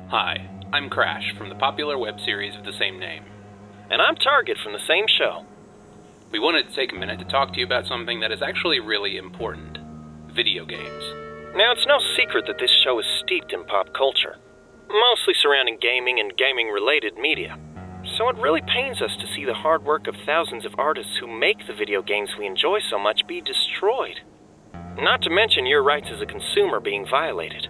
Hi, I'm Crash from the popular web series of the same name. And I'm Target from the same show. We wanted to take a minute to talk to you about something that is actually really important. Video games. Now, it's no secret that this show is steeped in pop culture, mostly surrounding gaming and gaming-related media. So it really pains us to see the hard work of thousands of artists who make the video games we enjoy so much be destroyed. Not to mention your rights as a consumer being violated.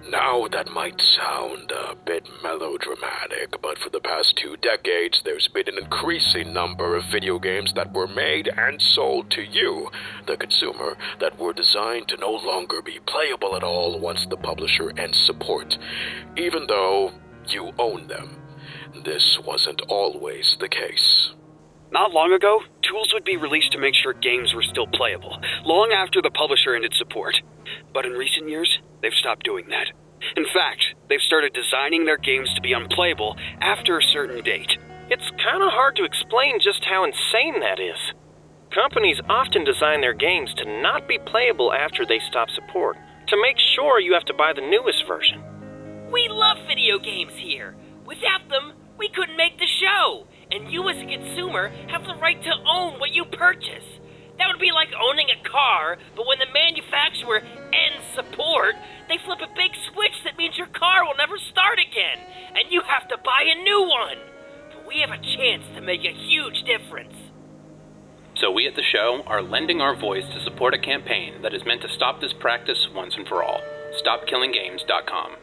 Now, that might sound a bit melodramatic, but for the past 2 decades, there's been an increasing number of video games that were made and sold to you, the consumer, that were designed to no longer be playable at all once the publisher ends support, even though you own them. This wasn't always the case. Not long ago, tools would be released to make sure games were still playable, long after the publisher ended support. But in recent years, they've stopped doing that. In fact, they've started designing their games to be unplayable after a certain date. It's kinda hard to explain just how insane that is. Companies often design their games to not be playable after they stop support, to make sure you have to buy the newest version. We love video games here. Without them, we couldn't make the show. And you as a consumer have the right to own what you purchase. That would be like owning a car, but when the manufacturer ends support, they flip a big switch that means your car will never start again, and you have to buy a new one. But we have a chance to make a huge difference. So we at the show are lending our voice to support a campaign that is meant to stop this practice once and for all. StopKillingGames.com.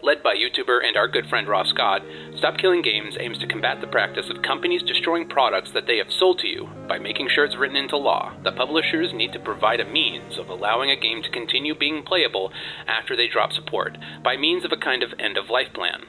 Led by YouTuber and our good friend Ross Scott, Stop Killing Games aims to combat the practice of companies destroying products that they have sold to you by making sure it's written into law that publishers need to provide a means of allowing a game to continue being playable after they drop support, by means of a kind of end-of-life plan.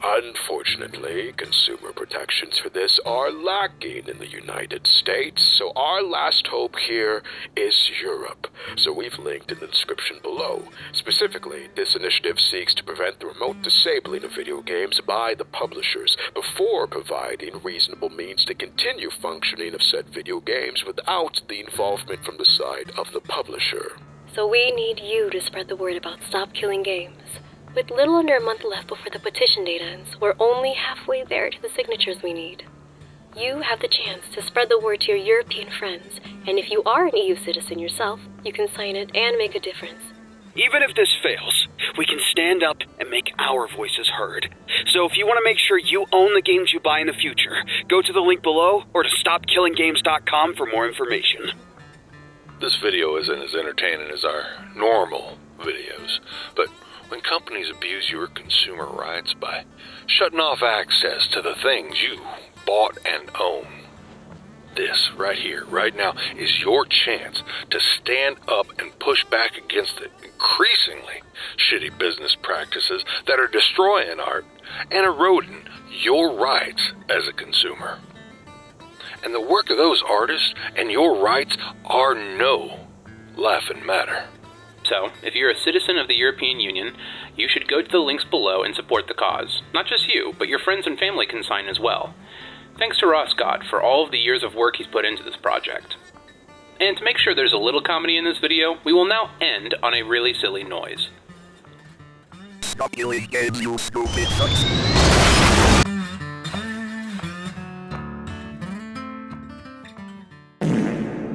Unfortunately, consumer protections for this are lacking in the United States, so our last hope here is Europe. So we've linked in the description below. Specifically, this initiative seeks to prevent the remote disabling of video games by the publishers before providing reasonable means to continue functioning of said video games without the involvement from the side of the publisher. So we need you to spread the word about Stop Killing Games. With little under a month left before the petition date ends, we're only halfway there to the signatures we need. You have the chance to spread the word to your European friends, and if you are an EU citizen yourself, you can sign it and make a difference. Even if this fails, we can stand up and make our voices heard. So if you want to make sure you own the games you buy in the future, go to the link below or to StopKillingGames.com for more information. This video isn't as entertaining as our normal videos, but when companies abuse your consumer rights by shutting off access to the things you bought and own, this right here, right now, is your chance to stand up and push back against the increasingly shitty business practices that are destroying art and eroding your rights as a consumer. And the work of those artists and your rights are no laughing matter. So, if you're a citizen of the European Union, you should go to the links below and support the cause. Not just you, but your friends and family can sign as well. Thanks to Ross Scott for all of the years of work he's put into this project. And to make sure there's a little comedy in this video, we will now end on a really silly noise. Stop killing games, you stupid sucks.